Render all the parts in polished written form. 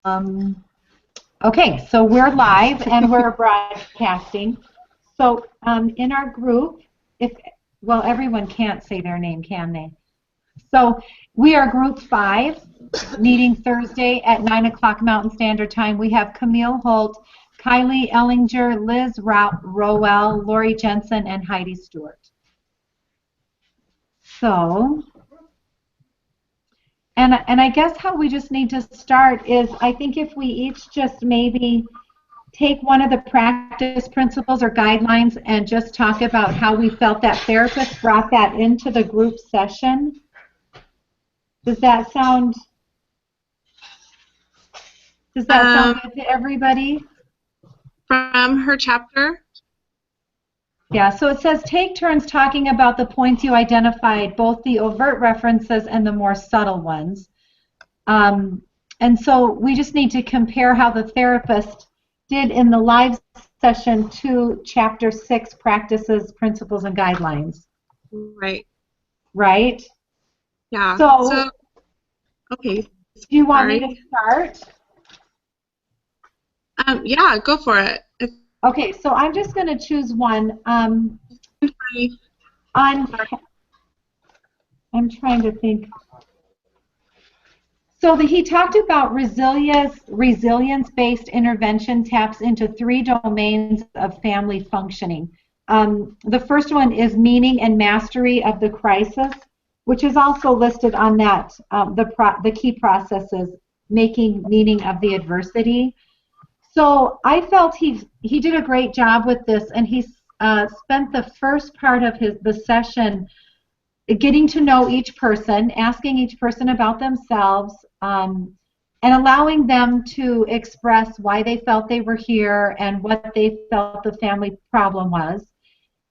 Um, okay, so we're live and we're broadcasting. So in our group, well, everyone can't say their name, can they? So we are Group 5, meeting Thursday at 9 o'clock Mountain Standard Time. We have Camille Holt, Kylie Ellinger, Liz Rowell, Lori Jensen, and Heidi Stewart. So, and I guess how we just need to start is, I think if we each just maybe take one of the practice principles or guidelines and just talk about how we felt that therapist brought that into the group session. Does that sound good to everybody? From her chapter? Yeah, so it says take turns talking about the points you identified, both the overt references and the more subtle ones. And so we just need to compare how the therapist did in the live session to Chapter 6, Practices, Principles, and Guidelines. Right. Right? Yeah. So okay. Do you want me to start? Yeah, go for it. Okay, so I'm just going to choose one. I'm trying to think. So he talked about resilience-based intervention taps into 3 domains of family functioning. The first one is meaning and mastery of the crisis, which is also listed on that, the key processes, making meaning of the adversity. So I felt he did a great job with this, and he spent the first part of the session getting to know each person, asking each person about themselves, and allowing them to express why they felt they were here and what they felt the family problem was.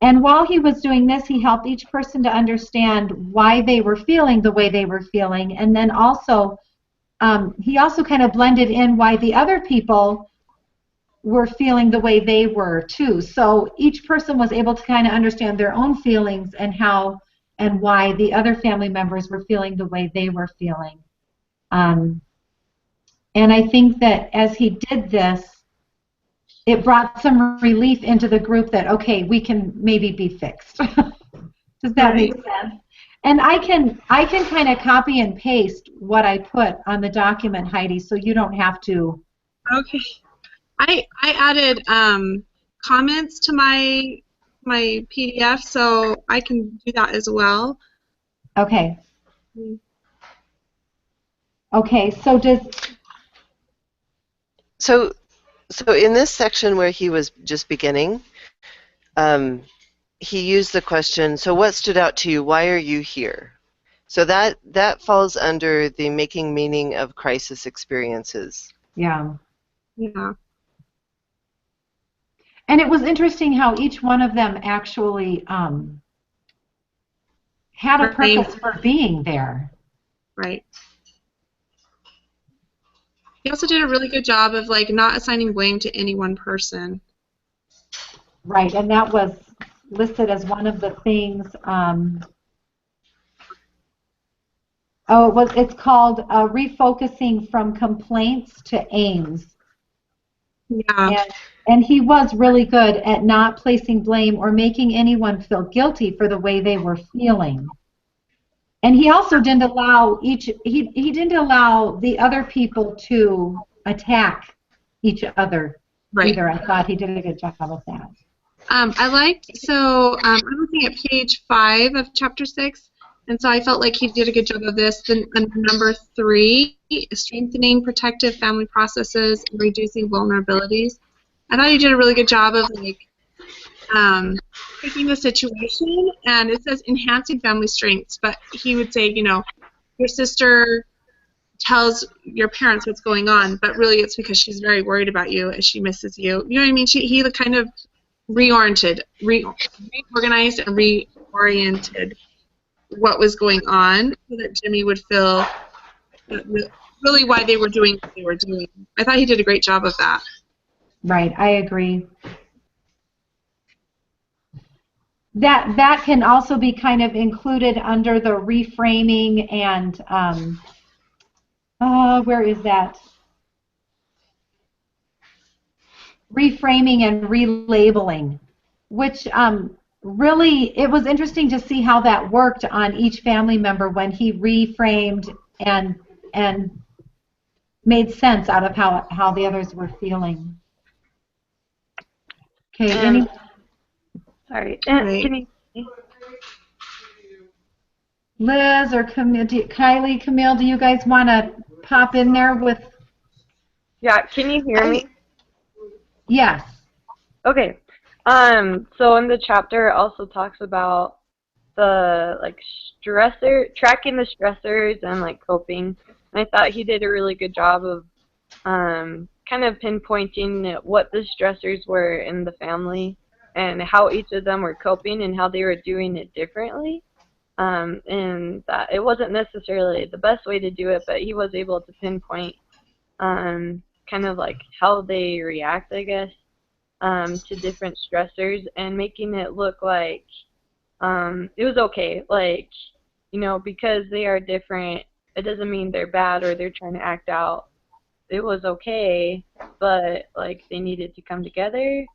And while he was doing this, he helped each person to understand why they were feeling the way they were feeling, and then also he also kind of blended in why the other people were feeling the way they were too. So each person was able to kind of understand their own feelings and how and why the other family members were feeling the way they were feeling. And I think that as he did this, it brought some relief into the group that, okay, we can maybe be fixed. Does that make sense? And I can kind of copy and paste what I put on the document, Heidi, so you don't have to. Okay. I added comments to my PDF, so I can do that as well. Okay. Okay, so So in this section where he was just beginning, he used the question, so what stood out to you? Why are you here? So that falls under the making meaning of crisis experiences. Yeah. Yeah. And it was interesting how each one of them actually had a purpose for being there. Right. He also did a really good job of not assigning blame to any one person. Right, and that was listed as one of the things. It's called refocusing from complaints to aims. Yeah. And he was really good at not placing blame or making anyone feel guilty for the way they were feeling. And he also didn't allow he didn't allow the other people to attack each other either. I thought he did a good job of that. I'm looking at page 5 of chapter 6, and so I felt like he did a good job of this. Then number 3, strengthening protective family processes and reducing vulnerabilities. I thought he did a really good job of taking the situation, and it says enhancing family strengths, but he would say, your sister tells your parents what's going on, but really it's because she's very worried about you as she misses you. You know what I mean? He kind of reorganized and reoriented what was going on so that Jimmy would feel really why they were doing what they were doing. I thought he did a great job of that. Right, I agree. That can also be kind of included under the reframing and where is that? reframing and relabeling, which really, it was interesting to see how that worked on each family member when he reframed and made sense out of how the others were feeling. Okay, any? Sorry. Right. Can you? Liz or Kylie, Camille, do you guys want to pop in there with? Yeah. Can you hear me? Yes. Okay. So in the chapter, it also talks about the tracking the stressors and like coping. And I thought he did a really good job of kind of pinpointing what the stressors were in the family and how each of them were coping and how they were doing it differently. And that it wasn't necessarily the best way to do it, but he was able to pinpoint kind of like how they react, I guess, to different stressors and making it look like it was okay. Like, you know, because they are different, it doesn't mean they're bad or they're trying to act out. It was okay, but like they needed to come together.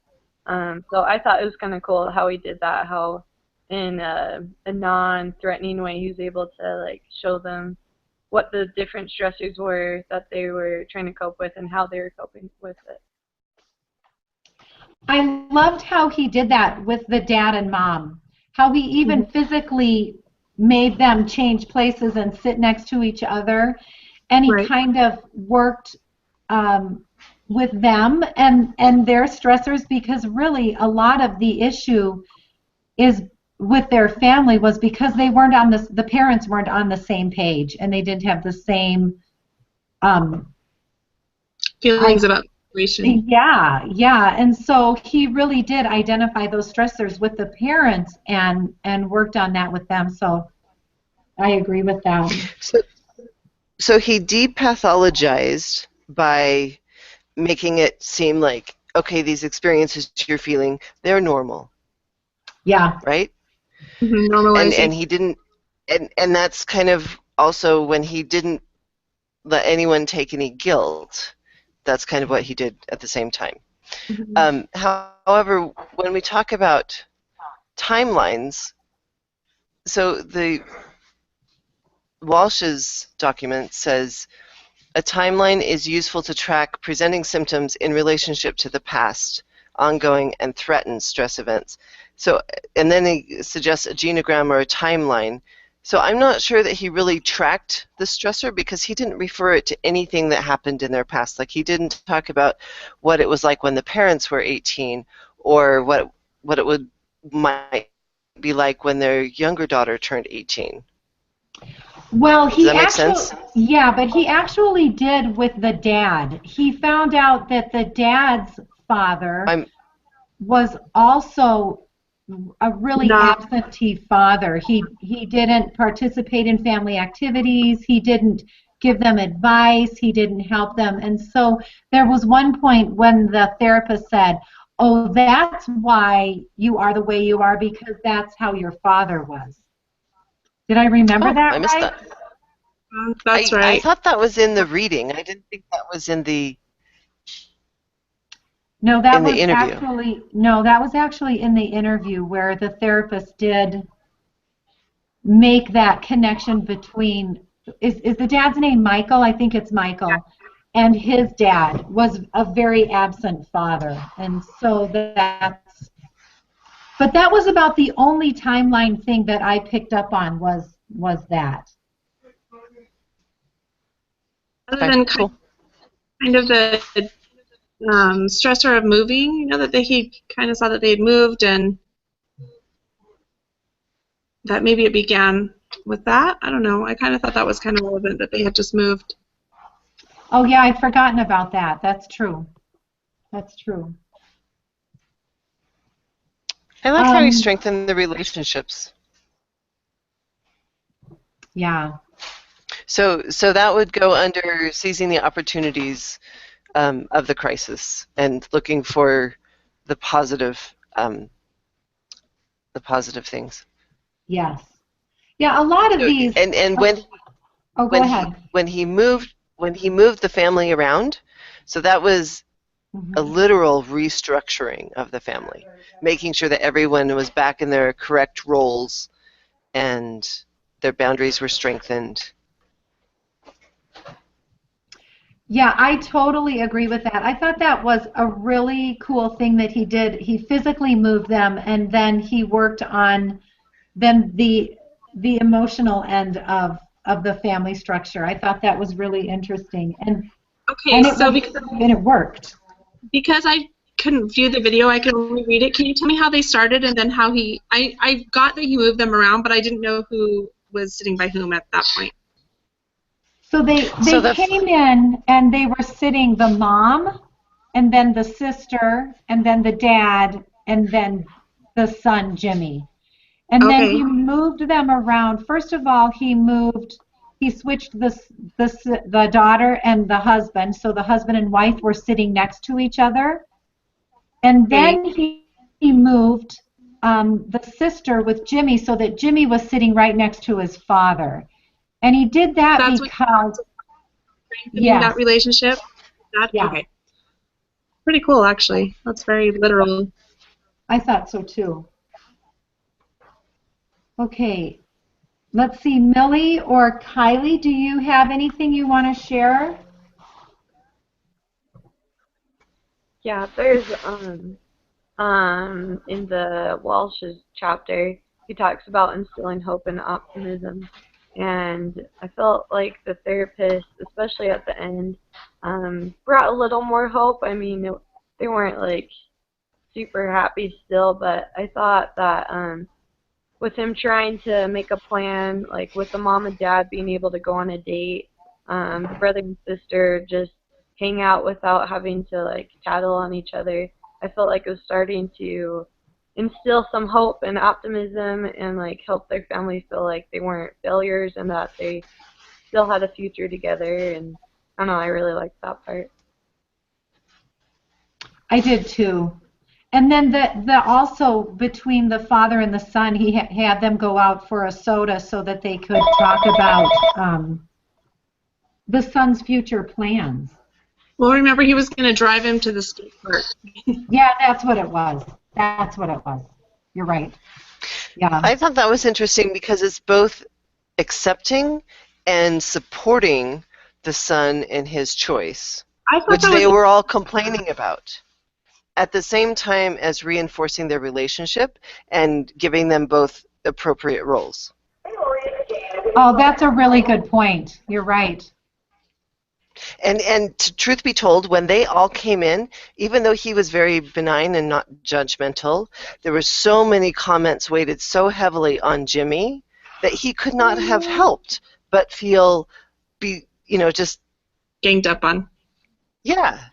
So I thought it was kind of cool how he did that, how in a non-threatening way he was able to like show them what the different stressors were that they were trying to cope with and how they were coping with it. I loved how he did that with the dad and mom, how he even physically made them change places and sit next to each other, and he kind of worked with them and their stressors, because really a lot of the issue is with their family was because they weren't on the parents weren't on the same page and they didn't have the same feelings about the situation. Yeah, and so he really did identify those stressors with the parents and worked on that with them. So I agree with that. So he depathologized by making it seem like, okay, these experiences you're feeling, they're normal. Yeah. Right? Normalizing. And he didn't, and that's kind of also when he didn't let anyone take any guilt. That's kind of what he did at the same time. However, when we talk about timelines, so the Walsh's document says a timeline is useful to track presenting symptoms in relationship to the past, ongoing, and threatened stress events. So, and then he suggests a genogram or a timeline. So I'm not sure that he really tracked the stressor because he didn't refer it to anything that happened in their past. Like he didn't talk about what it was like when the parents were 18 or what it might be like when their younger daughter turned 18. Well, Does that make sense? Yeah, but he actually did with the dad. He found out that the dad's father was also a really absentee father. He didn't participate in family activities. He didn't give them advice. He didn't help them. And so there was one point when the therapist said, "Oh, that's why you are the way you are, because that's how your father was." Did I remember that I missed right? that. That's right. I thought that was in the reading. I didn't think that was in the No, that was interview. that was actually in the interview where the therapist did make that connection between is the dad's name Michael? I think it's Michael. And his dad was a very absent father. And so but that was about the only timeline thing that I picked up on was that. Other than kind of the stressor of moving, you know, that he kind of saw that they had moved and that maybe it began with that. I don't know. I kind of thought that was kind of relevant that they had just moved. Oh, yeah, I'd forgotten about that. That's true. That's true. I like how he strengthened the relationships. Yeah. So that would go under seizing the opportunities of the crisis and looking for the positive things. Yes. Yeah, a lot of these. And when go ahead. when he moved the family around, so that was a literal restructuring of the family, making sure that everyone was back in their correct roles and their boundaries were strengthened. Yeah, I totally agree with that. I thought that was a really cool thing that he did. He physically moved them, and then he worked on then the emotional end of the family structure. I thought that was really interesting, and Okay, and it so was, and it worked. because I couldn't view the video, I could only read it. Can you tell me how they started and then how he? I got that he moved them around, but I didn't know who was sitting by whom at that point. So they came in and they were sitting, the mom, and then the sister, and then the dad, and then the son, Jimmy. And then Okay. he moved them around. First of all, he switched the daughter and the husband, so the husband and wife were sitting next to each other. And then he moved the sister with Jimmy so that Jimmy was sitting right next to his father. And he did that That's because, that relationship. Yeah. Okay. Pretty cool, actually. That's very literal. I thought so too. Okay, let's see, Millie or Kylie, do you have anything you want to share? Yeah, there's in the Walsh's chapter, he talks about instilling hope and optimism, and I felt like the therapist, especially at the end, brought a little more hope. I mean, they weren't like super happy still, but I thought that with him trying to make a plan, like with the mom and dad being able to go on a date, the brother and sister just hang out without having to like tattle on each other. I felt like it was starting to instill some hope and optimism and like help their family feel like they weren't failures and that they still had a future together. And I don't know, I really liked that part. I did too. And then the also between the father and the son, he had them go out for a soda so that they could talk about the son's future plans. Well, remember he was going to drive him to the skate park. Yeah, that's what it was. That's what it was. You're right. Yeah. I thought that was interesting because it's both accepting and supporting the son in his choice, I thought which that they was were all complaining about, at the same time as reinforcing their relationship and giving them both appropriate roles. Oh, that's a really good point. You're right. And truth be told, when they all came in, even though he was very benign and not judgmental, there were so many comments weighted so heavily on Jimmy that he could not have helped but just ganged up on. Yeah.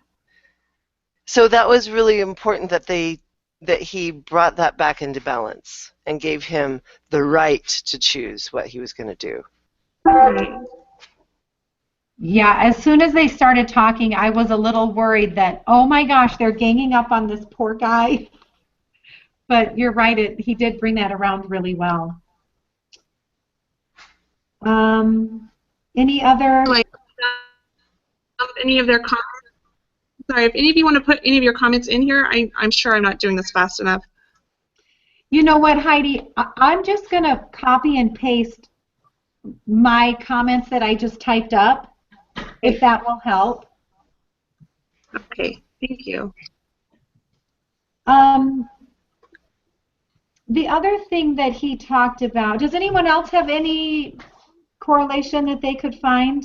So that was really important that he brought that back into balance and gave him the right to choose what he was going to do. Right. Yeah, as soon as they started talking, I was a little worried that, oh my gosh, they're ganging up on this poor guy. But you're right, he did bring that around really well. Any other? Any of their comments? Sorry, if any of you want to put any of your comments in here, I'm sure I'm not doing this fast enough. You know what, Heidi? I'm just going to copy and paste my comments that I just typed up, if that will help. Okay, thank you. The other thing that he talked about, does anyone else have any correlation that they could find?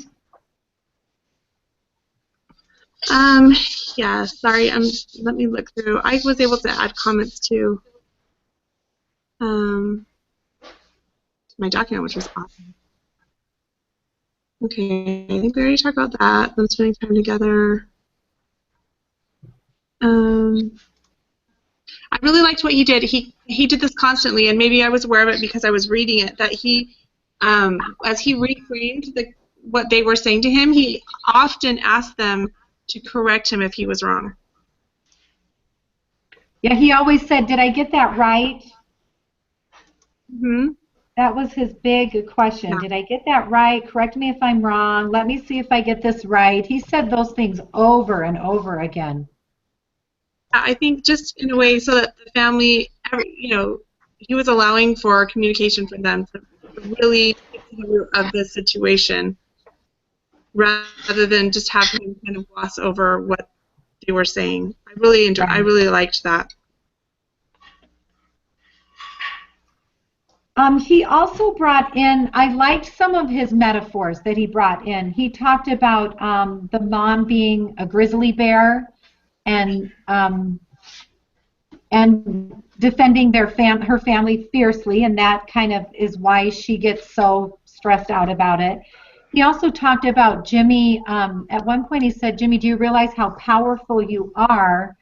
Yeah, sorry, let me look through. I was able to add comments to my document, which was awesome. Okay, I think we already talked about that, them spending time together. I really liked what he did. He did this constantly, and maybe I was aware of it because I was reading it, that he, as he reframed what they were saying to him, he often asked them to correct him if he was wrong. Yeah, he always said, did I get that right? Mm-hmm. That was his big question. Yeah. Did I get that right? Correct me if I'm wrong. Let me see if I get this right. He said those things over and over again. I think just in a way so that the family, he was allowing for communication for them to really get to the root of the situation rather than just having him kind of gloss over what they were saying. I really liked that. He also brought in, I liked some of his metaphors that he brought in. He talked about the mom being a grizzly bear and defending her family fiercely, and that kind of is why she gets so stressed out about it. He also talked about Jimmy. At one point he said, Jimmy, do you realize how powerful you are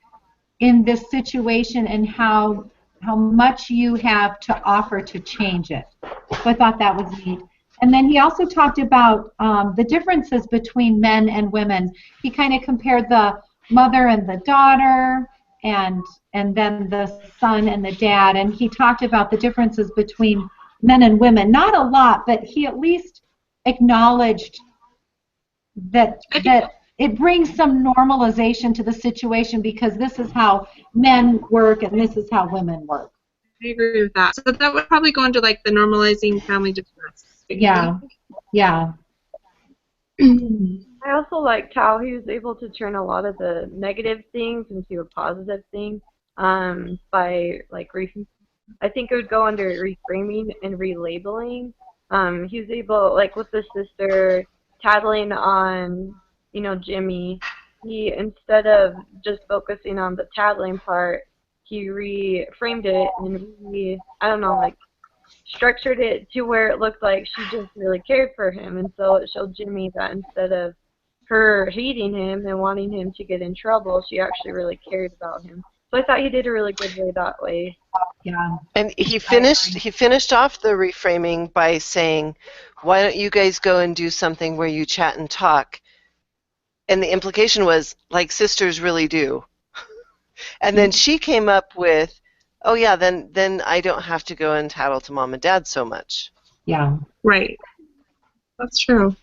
in this situation and how much you have to offer to change it? So I thought that was neat. And then he also talked about the differences between men and women. He kind of compared the mother and the daughter, and then the son and the dad, and he talked about the differences between men and women. Not a lot, but he at least acknowledged that it brings some normalization to the situation because this is how men work and this is how women work. I agree with that. So that would probably go into like the normalizing family distress. Yeah. I also liked how he was able to turn a lot of the negative things into a positive thing by like I think it would go under reframing and relabeling. He was able, like with the sister tattling on, Jimmy, he, instead of just focusing on the tattling part, he reframed it and structured it to where it looked like she just really cared for him. And so it showed Jimmy that instead of her hating him and wanting him to get in trouble, she actually really cared about him. So I thought he did a really good way that way. Yeah. And he finished off the reframing by saying, why don't you guys go and do something where you chat and talk? And the implication was, like sisters really do. And then she came up with, oh yeah, then I don't have to go and tattle to mom and dad so much. Yeah. Right. That's true.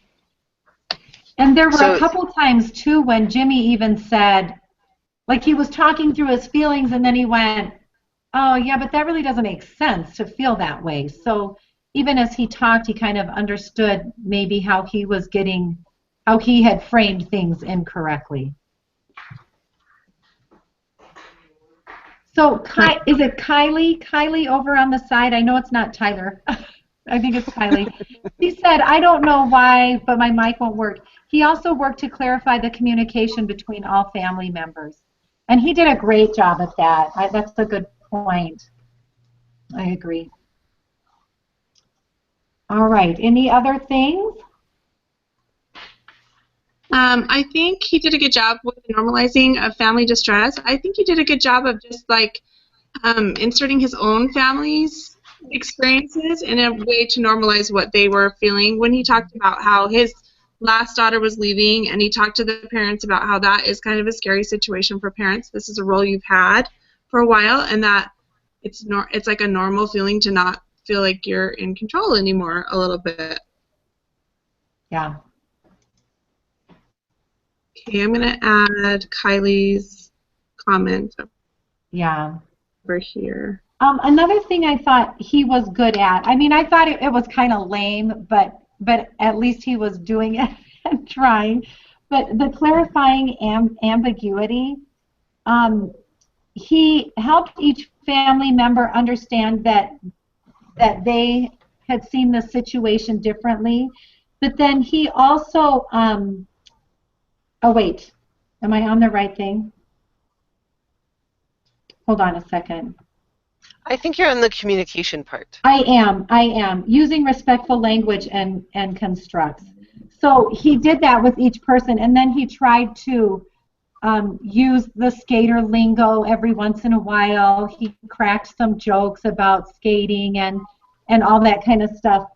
And there were a couple times too when Jimmy even said, like he was talking through his feelings and then he went, oh yeah, but that really doesn't make sense to feel that way. So even as he talked, he kind of understood maybe how he had framed things incorrectly. So is it Kylie? Kylie over on the side? I know it's not Tyler. I think it's Kylie. He said, I don't know why, but my mic won't work. He also worked to clarify the communication between all family members. And he did a great job at that. That's a good point. I agree. All right. Any other things? I think he did a good job with the normalizing of family distress. I think he did a good job of just like inserting his own family's experiences in a way to normalize what they were feeling. When he talked about how his last daughter was leaving, and he talked to the parents about how that is kind of a scary situation for parents. This is a role you've had for a while, and that it's like a normal feeling to not feel like you're in control anymore a little bit. Yeah. Okay, I'm going to add Kylie's comment over here. Another thing I thought he was good at, I mean, I thought it was kind of lame, but at least he was doing it and trying. But the clarifying ambiguity, he helped each family member understand that they had seen the situation differently. But then he also, oh wait, am I on the right thing? Hold on a second. I think you're on the communication part. I am. Using respectful language and constructs. So he did that with each person, and then he tried to use the skater lingo every once in a while. He cracked some jokes about skating and all that kind of stuff.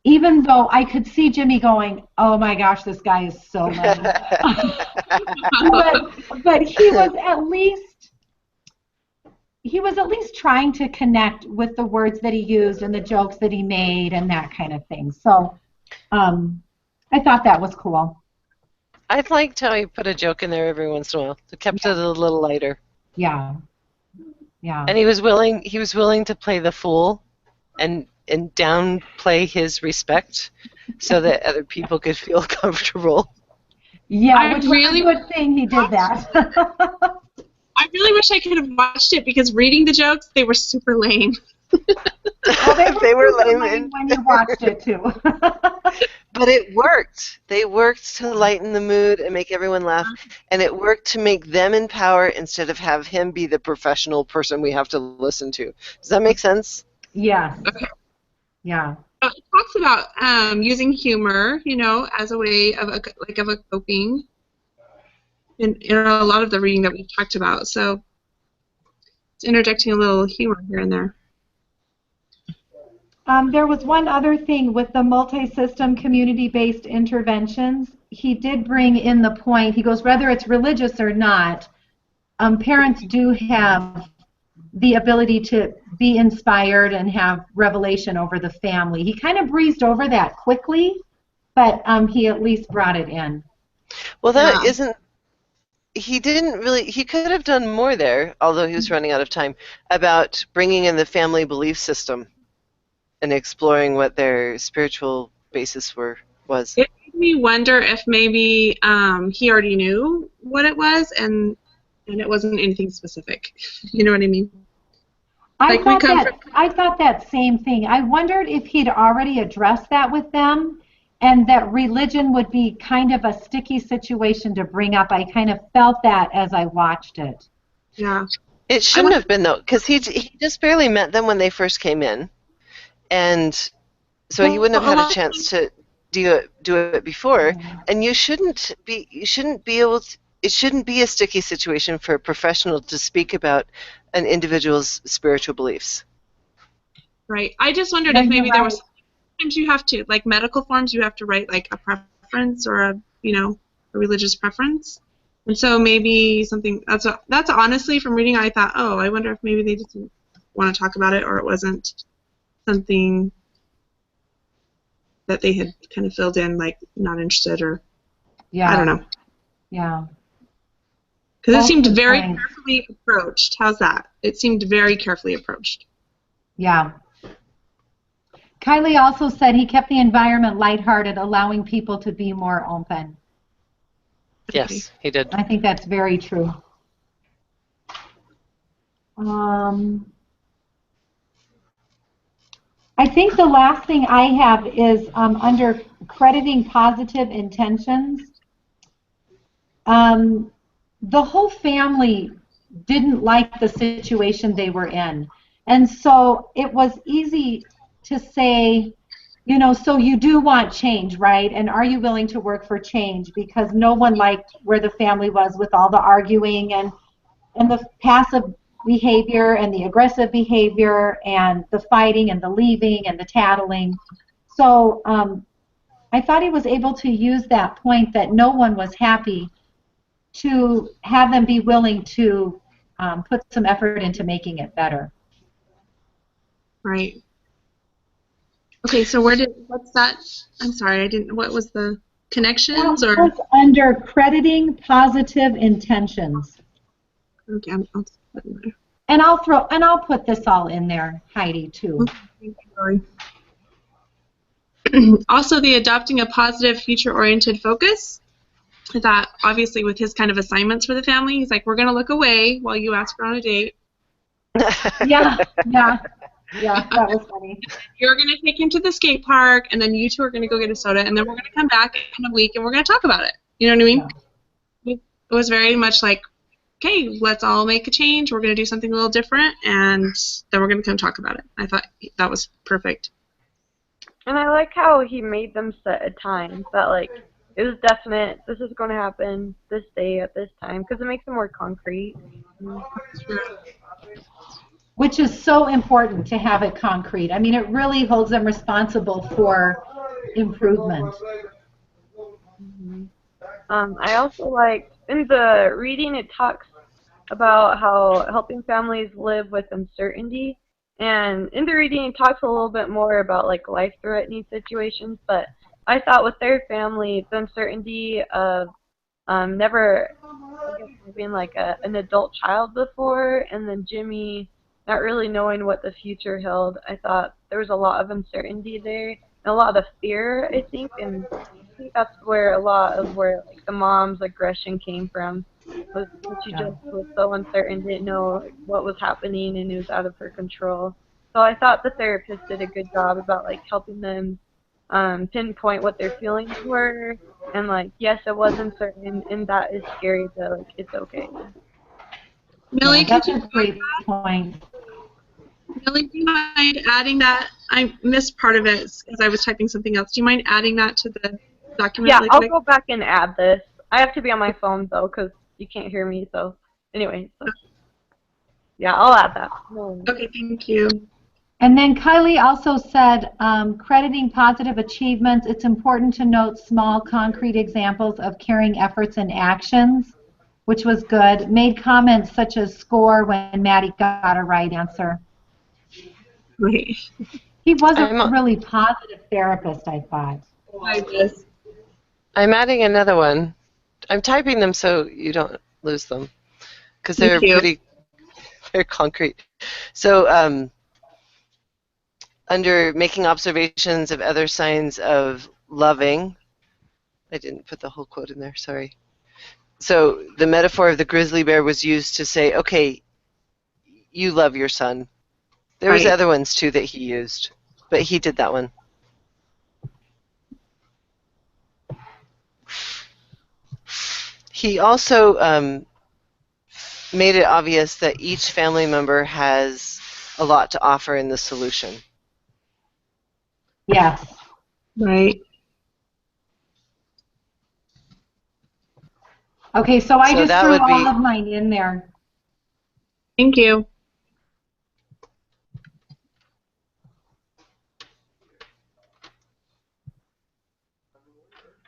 Even though I could see Jimmy going, oh my gosh, this guy is so lame. but he was at least trying to connect with the words that he used and the jokes that he made and that kind of thing. So I thought that was cool. I liked how he put a joke in there every once in a while. It kept it a little lighter. Yeah. Yeah. And he was willing to play the fool and downplay his respect so that other people could feel comfortable. Yeah, which was a good thing he did that. I really wish I could have watched it because reading the jokes, they were super lame. Well, they were lame when you watched it too. But it worked. They worked to lighten the mood and make everyone laugh, and it worked to make them in power instead of have him be the professional person we have to listen to. Does that make sense? Yes. Okay. Yeah. It talks about using humor, as a way of a coping, in a lot of the reading that we've talked about. So it's interjecting a little humor here and there. There was one other thing with the multi-system community-based interventions. He did bring in the point, he goes, whether it's religious or not, parents do have the ability to be inspired and have revelation over the family. He kind of breezed over that quickly, but he at least brought it in. Well, that isn't, he didn't really, he could have done more there, although he was running out of time, about bringing in the family belief system and exploring what their spiritual basis was. It made me wonder if maybe he already knew what it was and it wasn't anything specific. You know what I mean? I thought that same thing. I wondered if he'd already addressed that with them and that religion would be kind of a sticky situation to bring up. I kind of felt that as I watched it. Yeah. It shouldn't have been, though, because he just barely met them when they first came in. And so he wouldn't have had a chance to do it before. And it shouldn't be a sticky situation for a professional to speak about an individual's spiritual beliefs. Right. I just wondered if maybe there was sometimes you have to, like medical forms, you have to write like a preference or a religious preference. And so maybe something that's honestly from reading I thought, oh, I wonder if maybe they just didn't want to talk about it or it wasn't something that they had kind of filled in, like not interested or I don't know. Yeah. Because it seemed very carefully approached. How's that? It seemed very carefully approached. Yeah. Kylie also said he kept the environment lighthearted, allowing people to be more open. Yes, he did. I think that's very true. I think the last thing I have is under crediting positive intentions. The whole family didn't like the situation they were in. And so it was easy to say, so you do want change, right? And are you willing to work for change? Because no one liked where the family was with all the arguing and the passive behavior and the aggressive behavior and the fighting and the leaving and the tattling. So I thought he was able to use that point that no one was happy to have them be willing to put some effort into making it better. Right. Okay, so what's that? I'm sorry, what was the connections or? That was under crediting positive intentions. Okay, I'll put it in there. And I'll put this all in there, Heidi, too. Okay, also, the adopting a positive, future-oriented focus. I thought, obviously, with his kind of assignments for the family, he's like, we're going to look away while you ask her on a date. Yeah, that was funny. You're going to take him to the skate park, and then you two are going to go get a soda, and then we're going to come back in a week, and we're going to talk about it. You know what I mean? Yeah. It was very much like, okay, let's all make a change. We're going to do something a little different, and then we're going to come talk about it. I thought that was perfect. And I like how he made them set a time that, like, it was definite, this is going to happen this day at this time, because it makes it more concrete. Which is so important to have it concrete. I mean, it really holds them responsible for improvement. Mm-hmm. I also liked, in the reading, it talks about how helping families live with uncertainty. And in the reading, it talks a little bit more about, like, life-threatening situations, but I thought with their family, the uncertainty of never, I guess, having like an adult child before, and then Jimmy not really knowing what the future held. I thought there was a lot of uncertainty there, and a lot of fear, I think, and I think that's where a lot of where like the mom's aggression came from, was that she Yeah. just was so uncertain, didn't know what was happening, and it was out of her control. So I thought the therapist did a good job about like helping them pinpoint what their feelings were, and like, yes, it was uncertain, and that is scary, but like, it's okay. Millie, Yeah, could that's you a great point. Millie, do you mind adding that? I missed part of it because I was typing something else. Do you mind adding that to the document Yeah, really I'll quick? go back and add this. I have to be on my phone though, because you can't hear me. So anyway, so yeah, I'll add that. No. Okay, thank you. And then Kylie also said, crediting positive achievements, it's important to note small concrete examples of caring efforts and actions, which was good. Made comments such as score when Maddie got a right answer. Right. He was a I'm, really positive therapist, I thought. I just, I'm adding another one. I'm typing them so you don't lose them because Thank they're you. very concrete. So under making observations of other signs of loving, I didn't put the whole quote in there, sorry. So the metaphor of the grizzly bear was used to say, okay, you love your son. There was Right. other ones too that he used, but he did that one. He also made it obvious that each family member has a lot to offer in the solution. Yes. Right. Okay, so I So just that threw would all be, of mine in there. Thank you.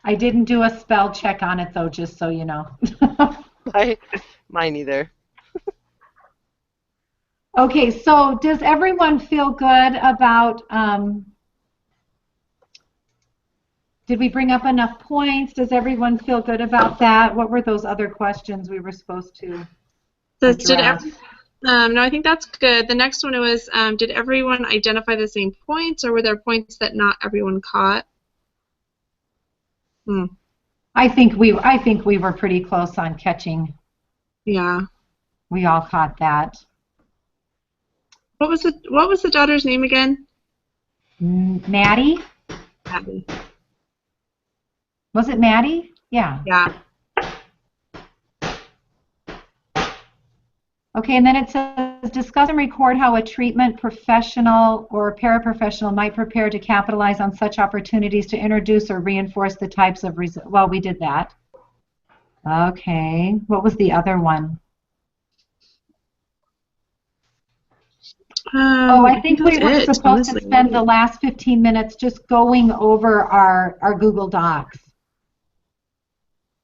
I didn't do a spell check on it, though, just so you know. mine either. Okay, so does everyone feel good about, did we bring up enough points? Does everyone feel good about that? What were those other questions we were supposed to So did address? no, I think that's good. The next one was, did everyone identify the same points, or were there points that not everyone caught? I think we were pretty close on catching. Yeah. We all caught that. What was the daughter's name again? Maddie? Abby. Was it Maddie? Yeah. Yeah. Okay, and then it says, discuss and record how a treatment professional or paraprofessional might prepare to capitalize on such opportunities to introduce or reinforce the types of, well, we did that. Okay, what was the other one? Oh, I think we were supposed to spend the last 15 minutes just going over our Google Docs.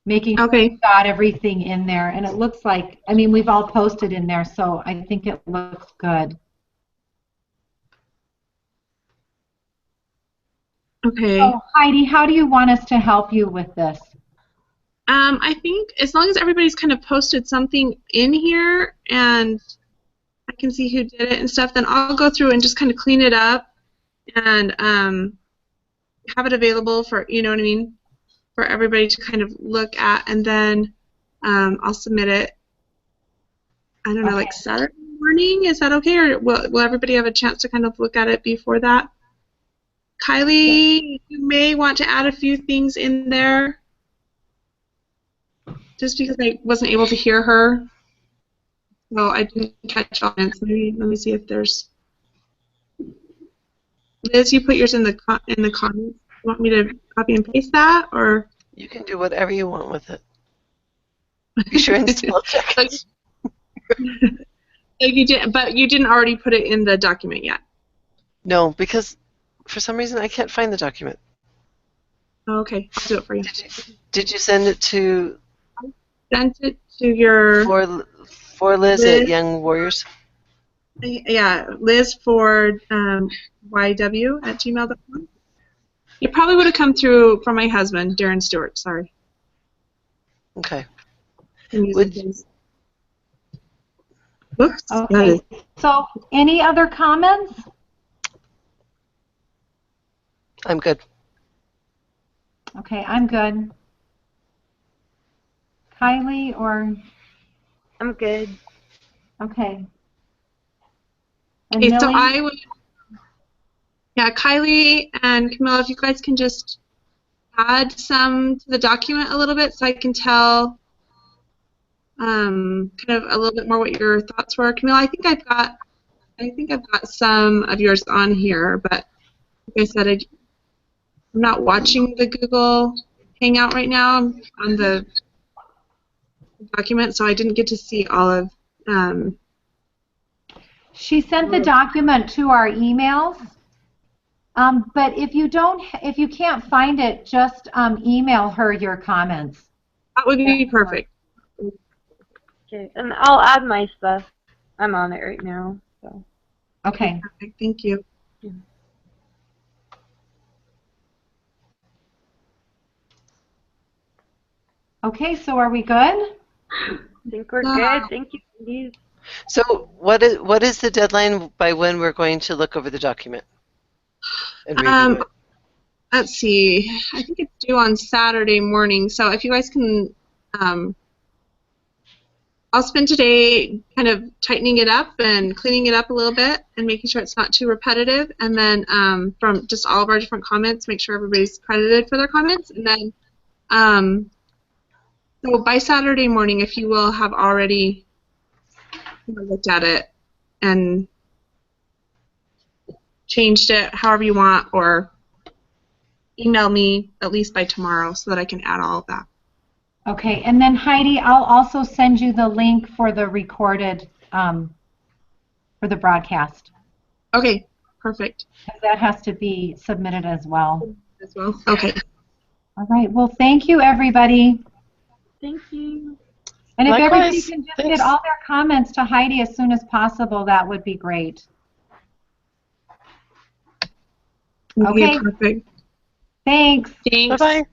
Making sure Okay. we've got everything in there. And it looks like, I mean, we've all posted in there, so I think it looks good. Okay. So, Heidi, how do you want us to help you with this? I think as long as everybody's kind of posted something in here and I can see who did it and stuff, then I'll go through and just kind of clean it up and have it available for, you know what I mean, for everybody to kind of look at, and then I'll submit it, I don't know, like Saturday morning. Is that okay, or will everybody have a chance to kind of look at it before that? Kylie, you may want to add a few things in there just because I wasn't able to hear her. So I didn't catch all of it. Let me see if there's... Liz, you put yours in the comments. You want me to copy and paste that, or? You can do whatever you want with it. Be sure and spell check it. You did, but you didn't already put it in the document yet. No, because for some reason I can't find the document. Oh, okay, I'll do it for you. Did you send it to? Sent it to your... For Liz at Young Warriors? Yeah, Liz for YW@gmail.com. It probably would have come through from my husband, Darren Stewart. Sorry. Okay. And use Would- things. Whoops. Okay. So any other comments? I'm good. Okay, I'm good. Kylie or I'm good. okay. And Okay, so Millie? I would, yeah, Kylie and Camilla, if you guys can just add some to the document a little bit so I can tell kind of a little bit more what your thoughts were. Camilla, I think I've got some of yours on here, but like I said, I'm not watching the Google Hangout right now. I'm on the document, so I didn't get to see all of. She sent the document to our emails. But if you can't find it, just email her your comments. That would be perfect. Okay, and I'll add my stuff. I'm on it right now. So. Okay. Perfect. Thank you. Okay, so are we good? I think we're good. Thank you, Cindy. So what is the deadline by when we're going to look over the document and review it? Let's see. I think it's due on Saturday morning. So if you guys can, I'll spend today kind of tightening it up and cleaning it up a little bit and making sure it's not too repetitive. And then from just all of our different comments, make sure everybody's credited for their comments. And then, so by Saturday morning, if you will have already looked at it and changed it however you want, or email me at least by tomorrow so that I can add all of that. Okay, and then Heidi, I'll also send you the link for the recorded, for the broadcast. Okay, perfect. Because that has to be submitted as well. As well. Okay. All right, well, thank you, everybody. Thank you. And if everybody Likewise. can just Thanks. get all their comments to Heidi as soon as possible, that would be great. Okay. Perfect. Thanks. Thanks. Bye-bye.